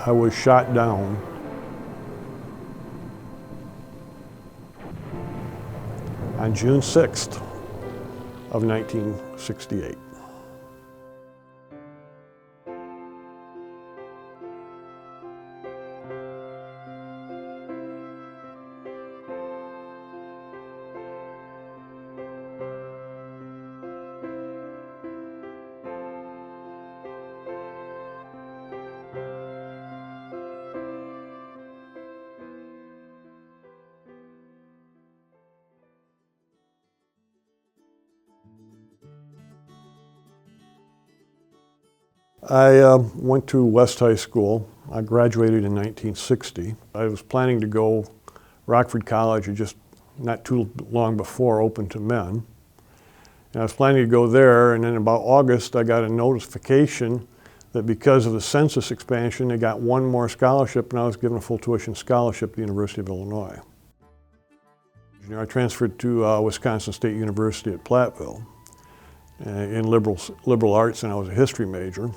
I was shot down on June 6th of 1968. I went to West High School. I graduated in 1960. I was planning to go, Rockford College had just not too long before opened to men. And I was planning to go there, and then about August I got a notification that because of the census expansion they got one more scholarship, and I was given a full tuition scholarship at the University of Illinois. I transferred to Wisconsin State University at Platteville in liberal arts, and I was a history major.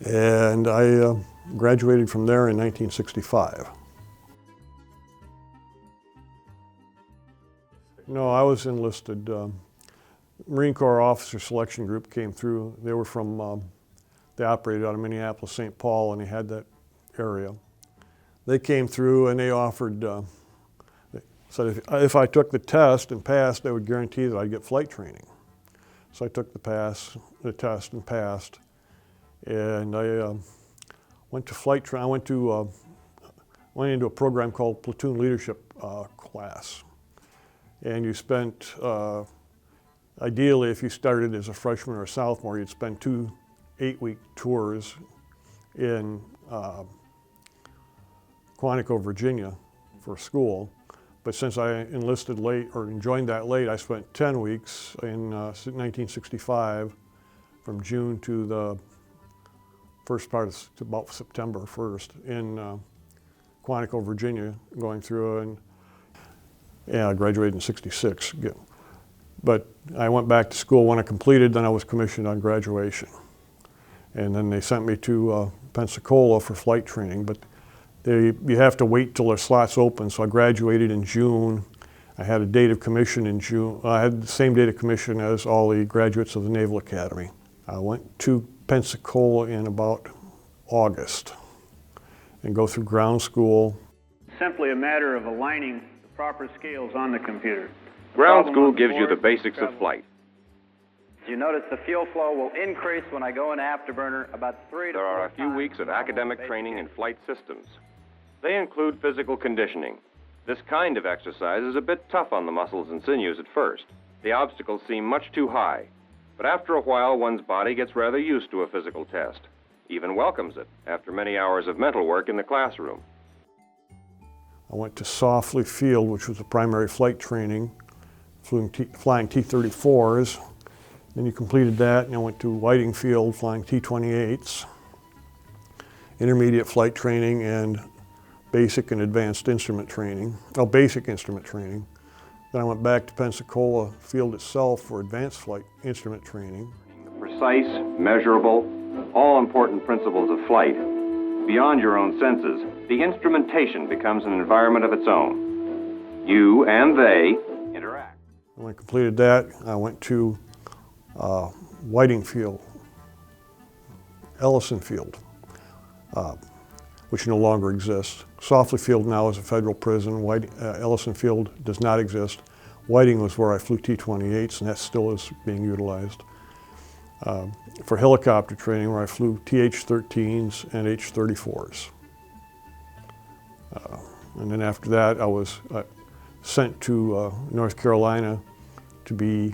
And I graduated from there in 1965. No, I was enlisted. Marine Corps officer selection group came through. They were from, they operated out of Minneapolis, St. Paul, and they had that area. They came through and they offered, said if I took the test and passed, they would guarantee that I'd get flight training. So I took the test and passed. And I went to flight training. I went into a program called platoon leadership class. And you spent, ideally, if you started as a freshman or a sophomore, you'd spend 2 8-week tours in Quantico, Virginia for school. But since I enlisted late, or joined that late, I spent 10 weeks in 1965 from June to the first part of about September 1st in Quantico, Virginia, going through, and I graduated in '66. But I went back to school when I completed, then I was commissioned on graduation. And then they sent me to Pensacola for flight training, but you have to wait till their slots open, so I graduated in June. I had a date of commission in June. I had the same date of commission as all the graduates of the Naval Academy. I went to Pensacola in about August and go through ground school. Simply a matter of aligning the proper scales on the computer. Ground school gives you the basics of flight. You notice the fuel flow will increase when I go into afterburner about 3 to 4 times. There are a few weeks of academic training in flight systems. They include physical conditioning. This kind of exercise is a bit tough on the muscles and sinews at first. The obstacles seem much too high. But after a while, one's body gets rather used to a physical test, even welcomes it after many hours of mental work in the classroom. I went to Softly Field, which was the primary flight training, flying T-34s. Then you completed that, and I went to Whiting Field, flying T-28s, intermediate flight training, and basic and advanced instrument training. Oh, basic instrument training. Then I went back to Pensacola Field itself for advanced flight instrument training. Precise, measurable, all-important principles of flight. Beyond your own senses, the instrumentation becomes an environment of its own. You and they interact. When I completed that, I went to Whiting Field, Ellison Field, which no longer exists. Softly Field now is a federal prison. Ellison Field does not exist. Whiting was where I flew T-28s, and that still is being utilized. For helicopter training, where I flew TH-13s and H-34s. And then after that, I was sent to North Carolina to be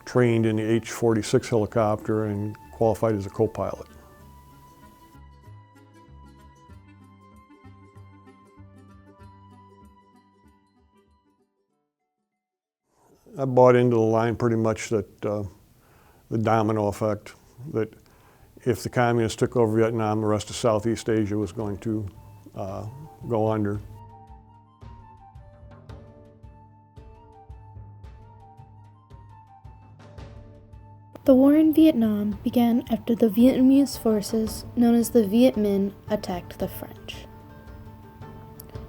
trained in the H-46 helicopter and qualified as a copilot. I bought into the line pretty much that the domino effect, that if the communists took over Vietnam, the rest of Southeast Asia was going to go under. The war in Vietnam began after the Vietnamese forces, known as the Viet Minh, attacked the French.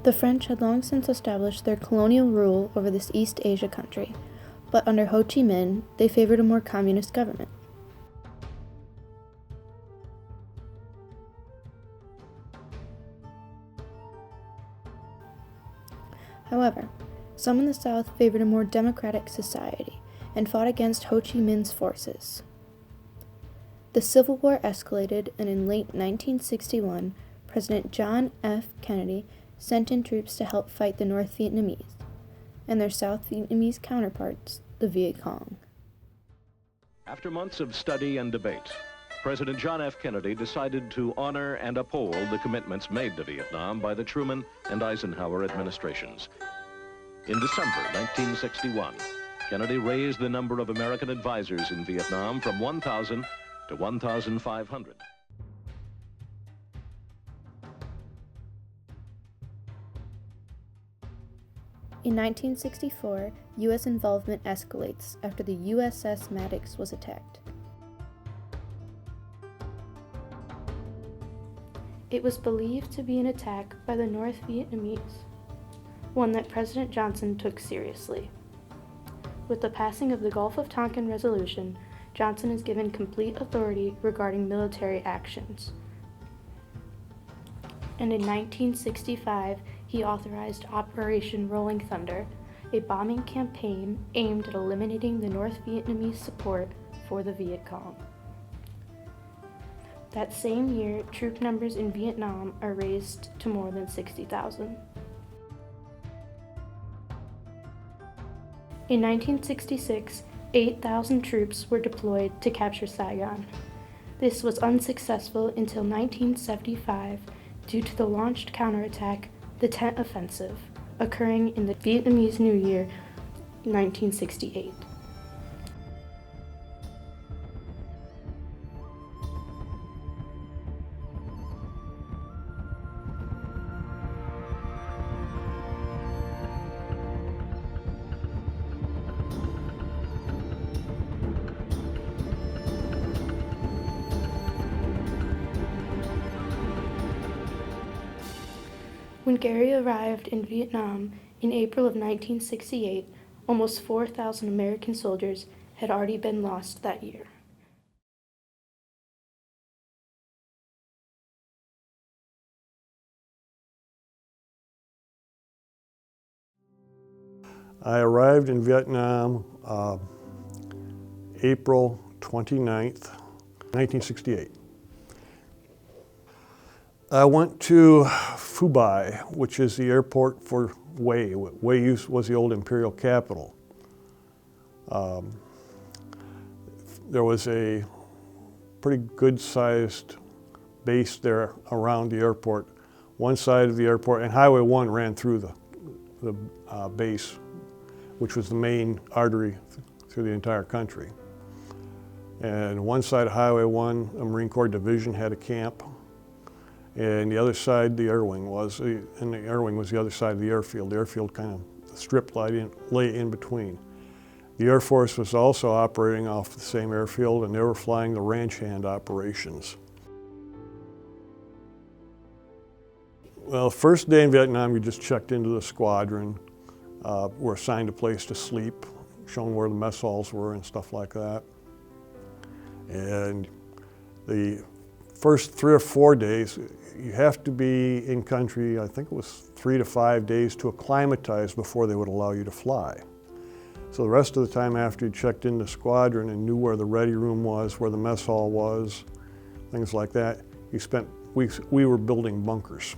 The French had long since established their colonial rule over this East Asia country, but under Ho Chi Minh, they favored a more communist government. However, some in the South favored a more democratic society and fought against Ho Chi Minh's forces. The Civil War escalated, and in late 1961, President John F. Kennedy sent in troops to help fight the North Vietnamese and their South Vietnamese counterparts, the Viet Cong. After months of study and debate, President John F. Kennedy decided to honor and uphold the commitments made to Vietnam by the Truman and Eisenhower administrations. In December 1961, Kennedy raised the number of American advisors in Vietnam from 1,000 to 1,500. In 1964, U.S. involvement escalates after the USS Maddox was attacked. It was believed to be an attack by the North Vietnamese, one that President Johnson took seriously. With the passing of the Gulf of Tonkin Resolution, Johnson is given complete authority regarding military actions. And in 1965, he authorized Operation Rolling Thunder, a bombing campaign aimed at eliminating the North Vietnamese support for the Viet Cong. That same year, troop numbers in Vietnam are raised to more than 60,000. In 1966, 8,000 troops were deployed to capture Saigon. This was unsuccessful until 1975 due to the launched counterattack, the Tet Offensive, occurring in the Vietnamese New Year, 1968. When Gary arrived in Vietnam in April of 1968, almost 4,000 American soldiers had already been lost that year. I arrived in Vietnam April 29th, 1968. I went to Phu Bai, which is the airport for Hue. Hue was the old imperial capital. There was a pretty good-sized base there around the airport. One side of the airport, and Highway 1 ran through the base, which was the main artery through the entire country. And one side of Highway 1, a Marine Corps division had a camp. And the other side, the air wing was, and the air wing was the other side of the airfield. The airfield kind of strip lay in between. The Air Force was also operating off the same airfield, and they were flying the ranch hand operations. Well, first day in Vietnam, you just checked into the squadron, were assigned a place to sleep, shown where the mess halls were and stuff like that. And the first 3 or 4 days, you have to be in country, I think it was 3 to 5 days to acclimatize before they would allow you to fly. So the rest of the time after you checked into the squadron and knew where the ready room was, where the mess hall was, things like that, you spent weeks, we were building bunkers.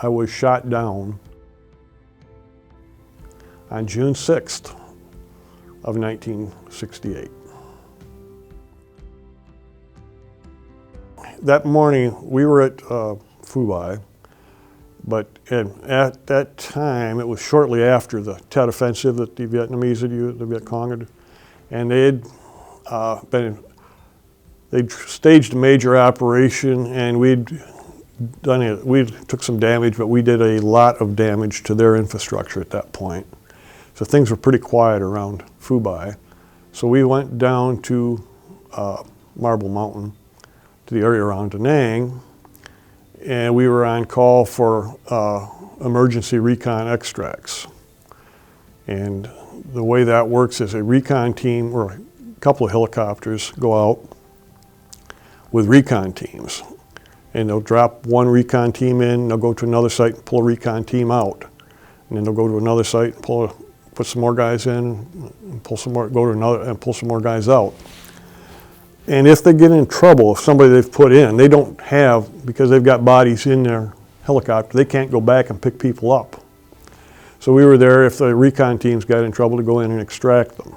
I was shot down on June 6th of 1968. That morning, we were at Phu Bai, but at that time, it was shortly after the Tet Offensive that the Vietnamese had used, the Viet Cong had, and they had They staged a major operation, and we took some damage, but we did a lot of damage to their infrastructure at that point. So things were pretty quiet around Phu Bai. So we went down to Marble Mountain, to the area around Da Nang, and we were on call for emergency recon extracts. And the way that works is a recon team, or a couple of helicopters, go out with recon teams. And they'll drop one recon team in, they'll go to another site and pull a recon team out. And then they'll go to another site and put some more guys in, and pull some more, go to another and pull some more guys out. And if they get in trouble, if somebody they've put in, they don't have, because they've got bodies in their helicopter, they can't go back and pick people up. So we were there if the recon teams got in trouble to go in and extract them.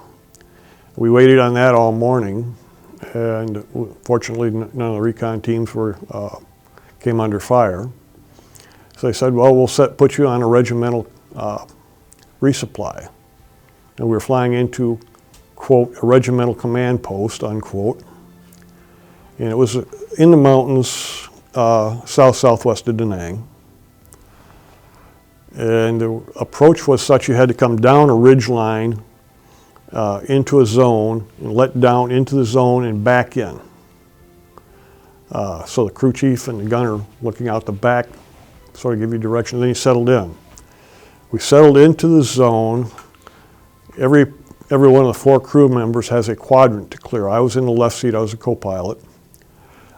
We waited on that all morning, and fortunately none of the recon teams came under fire. So they said, well, we'll put you on a regimental resupply. And we were flying into, quote, a regimental command post, unquote. And it was in the mountains southwest of Da Nang. And the approach was such you had to come down a ridge line into a zone and let down into the zone and back in. So the crew chief and the gunner looking out the back sort of give you direction, then you settled in. We settled into the zone. Every one of the 4 crew members has a quadrant to clear. I was in the left seat, I was a copilot.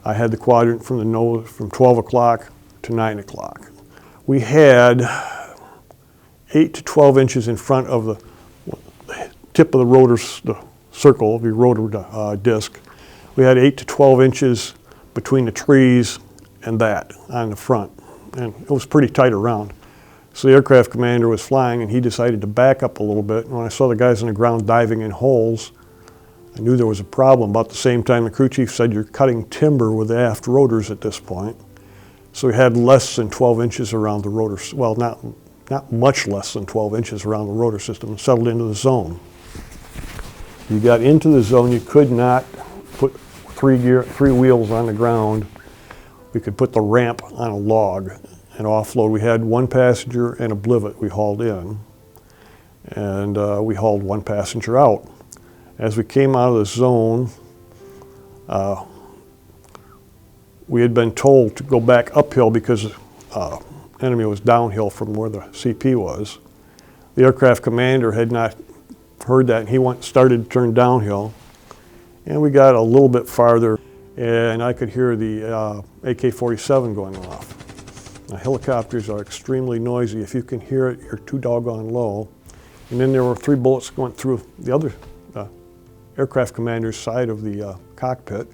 I had the quadrant from 12 o'clock to 9 o'clock. We had 8 to 12 inches in front of the tip of the rotor, the circle of your rotor disc. We had 8 to 12 inches between the trees and that on the front. And it was pretty tight around. So the aircraft commander was flying, and he decided to back up a little bit. And when I saw the guys on the ground diving in holes, I knew there was a problem. About the same time, the crew chief said, you're cutting timber with the aft rotors at this point. So we had less than 12 inches around the rotor, well, not much less than 12 inches around the rotor system, and settled into the zone. You got into the zone, you could not put three wheels on the ground. We could put the ramp on a log and offload. We had 1 passenger and a blivet we hauled in, and we hauled 1 passenger out. As we came out of the zone, we had been told to go back uphill because enemy was downhill from where the CP was. The aircraft commander had not heard that, and he started to turn downhill. And we got a little bit farther, and I could hear the AK-47 going off. Now, helicopters are extremely noisy. If you can hear it, you're too doggone low. And then there were 3 bullets going through the other aircraft commander's side of the cockpit.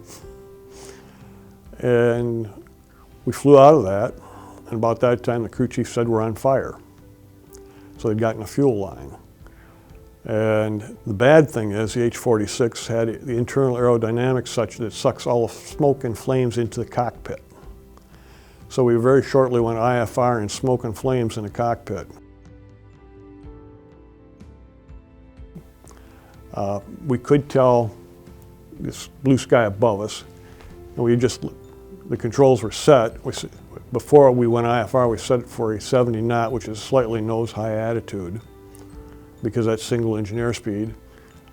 And we flew out of that, and about that time the crew chief said we're on fire. So they'd gotten a fuel line. And the bad thing is the H-46 had the internal aerodynamics such that it sucks all the smoke and flames into the cockpit. So we very shortly went IFR and smoke and flames in the cockpit. We could tell this blue sky above us, and the controls were set. Before we went IFR, we set it for a 70 knot, which is slightly nose high attitude, because that's single engine airspeed.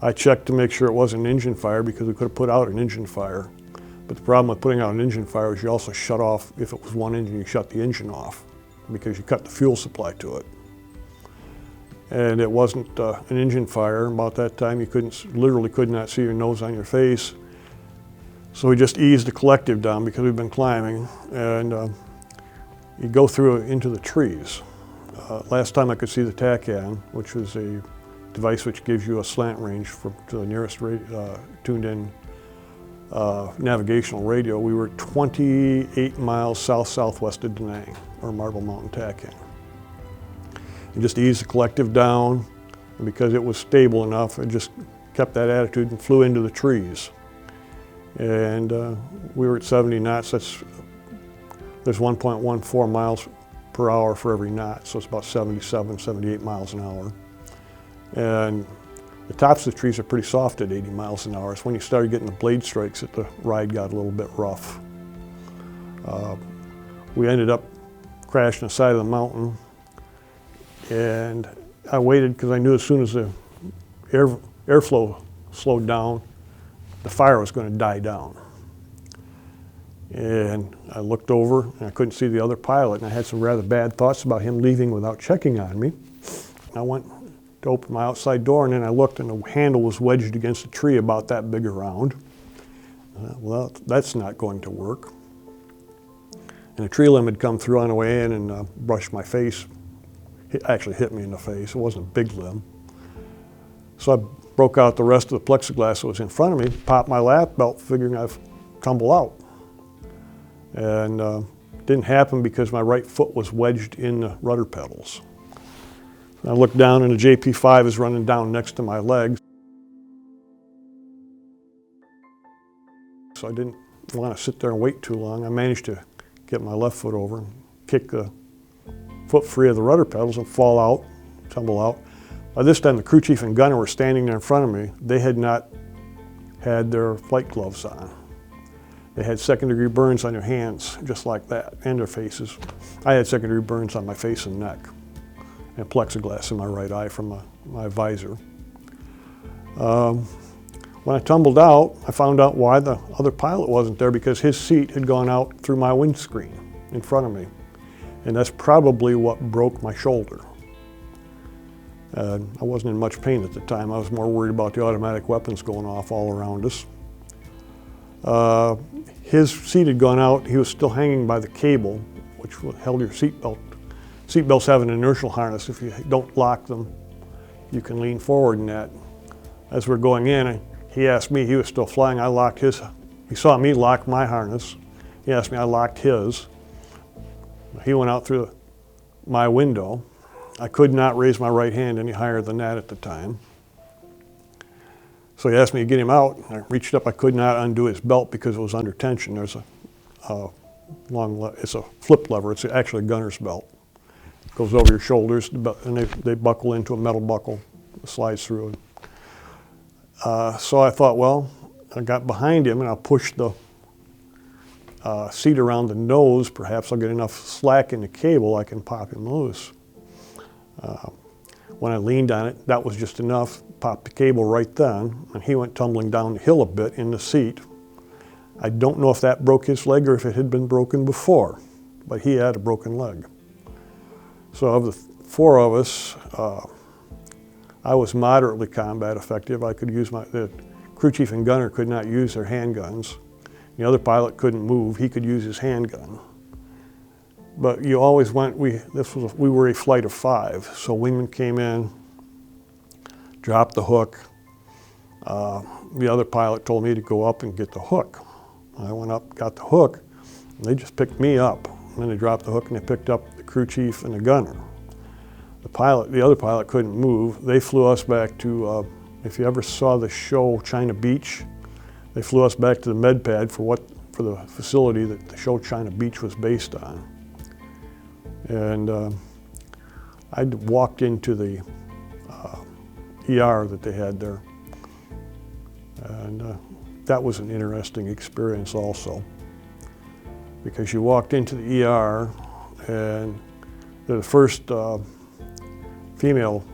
I checked to make sure it wasn't engine fire, because we could have put out an engine fire. But the problem with putting out an engine fire is you also shut off, if it was one engine, you shut the engine off, because you cut the fuel supply to it. And it wasn't an engine fire. About that time, you literally could not see your nose on your face. So we just eased the collective down because we've been climbing, and you go through into the trees. Last time I could see the TACAN, which was a device which gives you a slant range to the nearest tuned-in navigational radio. We were 28 miles southwest of Da Nang, or Marble Mountain TACAN. And just eased the collective down, and because it was stable enough, it just kept that attitude and flew into the trees. And we were at 70 knots. There's 1.14 miles per hour for every knot, so it's about 77, 78 miles an hour. And The tops of the trees are pretty soft at 80 miles an hour. It's when you started getting the blade strikes that the ride got a little bit rough. We ended up crashing the side of the mountain, and I waited because I knew as soon as the airflow slowed down, the fire was going to die down. And I looked over and I couldn't see the other pilot, and I had some rather bad thoughts about him leaving without checking on me. I went to open my outside door, and then I looked, and the handle was wedged against a tree about that big around. Well, that's not going to work. And a tree limb had come through on the way in and brushed my face. It actually hit me in the face. It wasn't a big limb. So I broke out the rest of the plexiglass that was in front of me, popped my lap belt, figuring I'd tumble out. And it didn't happen because my right foot was wedged in the rudder pedals. I looked down, and the JP5 is running down next to my legs. So I didn't want to sit there and wait too long. I managed to get my left foot over and kick the foot free of the rudder pedals and fall out, tumble out. By this time, the crew chief and gunner were standing there in front of me. They had not had their flight gloves on. They had second-degree burns on their hands, just like that, and their faces. I had second-degree burns on my face and neck, and plexiglass in my right eye from my visor. When I tumbled out, I found out why the other pilot wasn't there, because his seat had gone out through my windscreen in front of me. And that's probably what broke my shoulder. I wasn't in much pain at the time. I was more worried about the automatic weapons going off all around us. His seat had gone out. He was still hanging by the cable, which held your seatbelt. Seatbelts have an inertial harness. If you don't lock them, you can lean forward in that. As we're going in, he asked me, he was still flying, I locked his. He saw me lock my harness. He asked me, I locked his. He went out through my window. I could not raise my right hand any higher than that at the time. So he asked me to get him out. I reached up, I could not undo his belt because it was under tension. There's it's a flip lever, it's actually a gunner's belt. It goes over your shoulders, and they buckle into a metal buckle, it slides through. So I thought, well, I got behind him and I'll push the seat around the nose. Perhaps I'll get enough slack in the cable I can pop him loose. When I leaned on it, that was just enough. Popped the cable right then, and he went tumbling down the hill a bit in the seat. I don't know if that broke his leg or if it had been broken before, but he had a broken leg. So of the four of us, I was moderately combat effective. I could use the crew chief and gunner could not use their handguns. The other pilot couldn't move. He could use his handgun. But you always went, we were a flight of 5. So wingman came in, dropped the hook. The other pilot told me to go up and get the hook. I went up, got the hook, and they just picked me up. And then they dropped the hook and they picked up the crew chief and the gunner. The other pilot couldn't move. They flew us back to, if you ever saw the show China Beach, they flew us back to the med pad for the facility that the show China Beach was based on. And I walked into the ER that they had there. And that was an interesting experience also, because you walked into the ER and the first female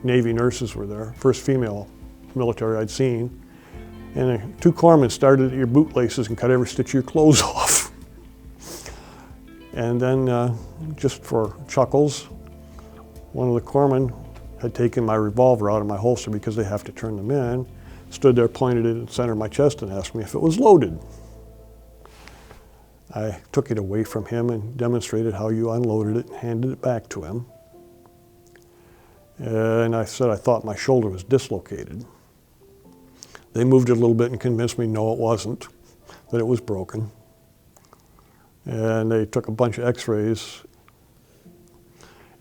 Navy nurses were there, first female military I'd seen. And 2 corpsmen started at your bootlaces and cut every stitch of your clothes off. And then, just for chuckles, one of the corpsmen had taken my revolver out of my holster because they have to turn them in, stood there, pointed it at the center of my chest and asked me if it was loaded. I took it away from him and demonstrated how you unloaded it and handed it back to him. And I said I thought my shoulder was dislocated. They moved it a little bit and convinced me no, it wasn't, that it was broken. And they took a bunch of x-rays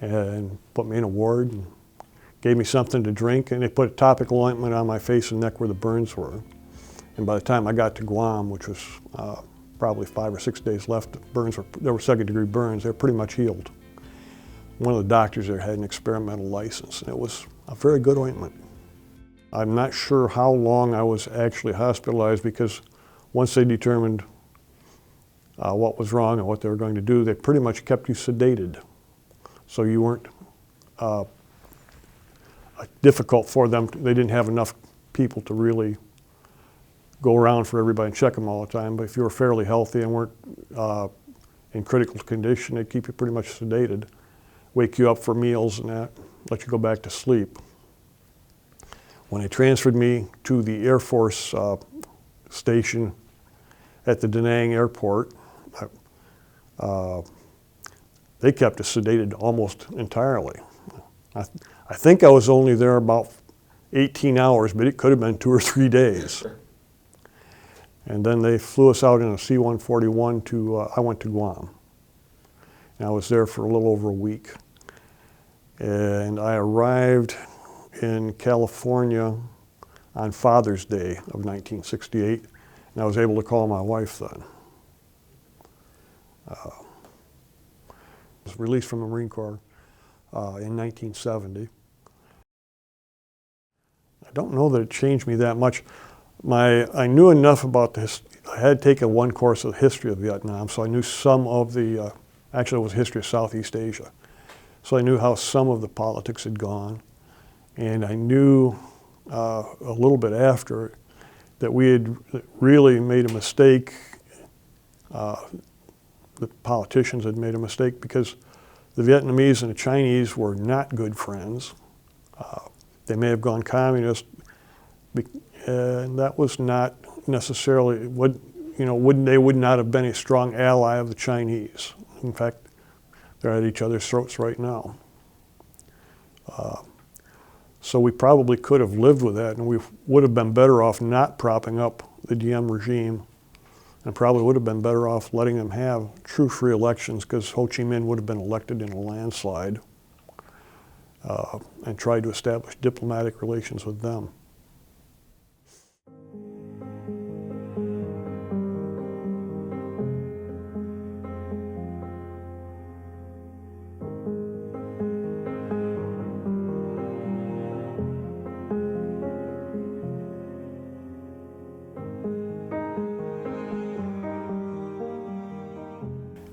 and put me in a ward and gave me something to drink, and they put a topical ointment on my face and neck where the burns were. And by the time I got to Guam, which was probably 5 or 6 days left, there were second-degree burns. They were pretty much healed. One of the doctors there had an experimental license, and it was A very good ointment. I'm not sure how long I was actually hospitalized because once they determined what was wrong and what they were going to do, they pretty much kept you sedated. So you weren't difficult for them. They didn't have enough people to really go around for everybody and check them all the time. But if you were fairly healthy and weren't in critical condition, they'd keep you pretty much sedated, wake you up for meals and that, let you go back to sleep. When they transferred me to the Air Force station at the Da Nang airport, they kept us sedated almost entirely. I think I was only there about 18 hours, but it could have been 2 or 3 days. And then they flew us out in a C-141 to, I went to Guam. And I was there for a little over a week. And I arrived in California on Father's Day of 1968, and I was able to call my wife then. I was released from the Marine Corps in 1970. I don't know that it changed me that much. I knew enough about this. I had taken one course of history of Vietnam, so I knew some of the, actually it was history of Southeast Asia. So I knew how some of the politics had gone. And I knew a little bit after that we had really made a mistake. The politicians had made a mistake because the Vietnamese and the Chinese were not good friends. They may have gone communist, and that was not necessarily they would not have been a strong ally of the Chinese. In fact, they're at each other's throats right now. So we probably could have lived with that, and we would have been better off not propping up the Diem regime, and probably would have been better off letting them have true free elections, because Ho Chi Minh would have been elected in a landslide, and tried to establish diplomatic relations with them.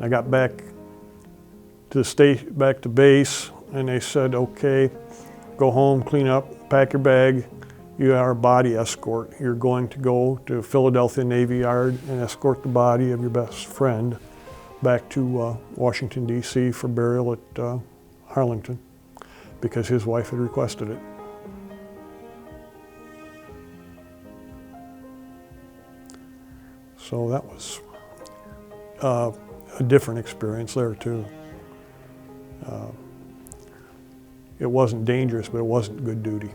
I got back to back to base, and they said, okay, go home, clean up, pack your bag. You are a body escort. You're going to go to Philadelphia Navy Yard and escort the body of your best friend back to Washington, D.C. for burial at Arlington, because his wife had requested it. So that was a different experience there too. It wasn't dangerous, but it wasn't good duty.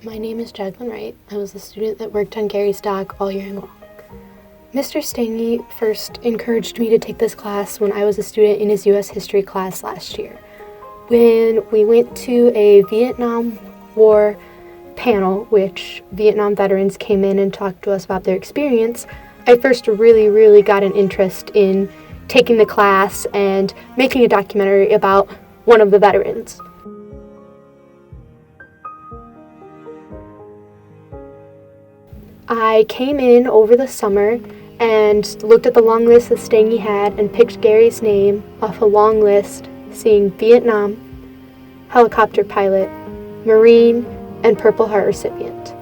My name is Jacqueline Wright. I was the student that worked on Gary's dock all year long. Mr. Stange first encouraged me to take this class when I was a student in his U.S. history class last year. When we went to a Vietnam War panel, which Vietnam veterans came in and talked to us about their experience, I first really got an interest in taking the class and making a documentary about one of the veterans. I came in over the summer and looked at the long list that Stange had and picked Gary's name off a long list, seeing Vietnam, helicopter pilot, Marine, and Purple Heart recipient.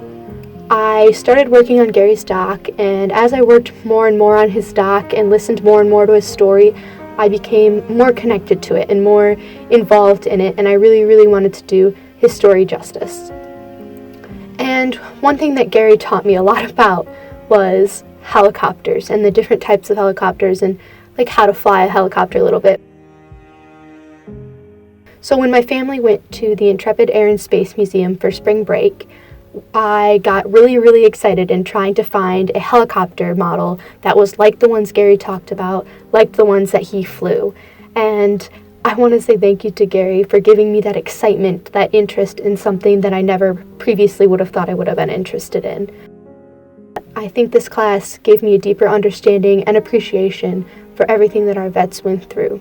I started working on Gary's dock, and as I worked more and more on his dock and listened more and more to his story, I became more connected to it and more involved in it, and I really wanted to do his story justice. And one thing that Gary taught me a lot about was helicopters and the different types of helicopters and like how to fly a helicopter a little bit. So when my family went to the Intrepid Air and Space Museum for spring break, I got really excited in trying to find a helicopter model that was like the ones Gary talked about, like the ones that he flew. And I want to say thank you to Gary for giving me that excitement, that interest in something that I never previously would have thought I would have been interested in. I think this class gave me a deeper understanding and appreciation for everything that our vets went through.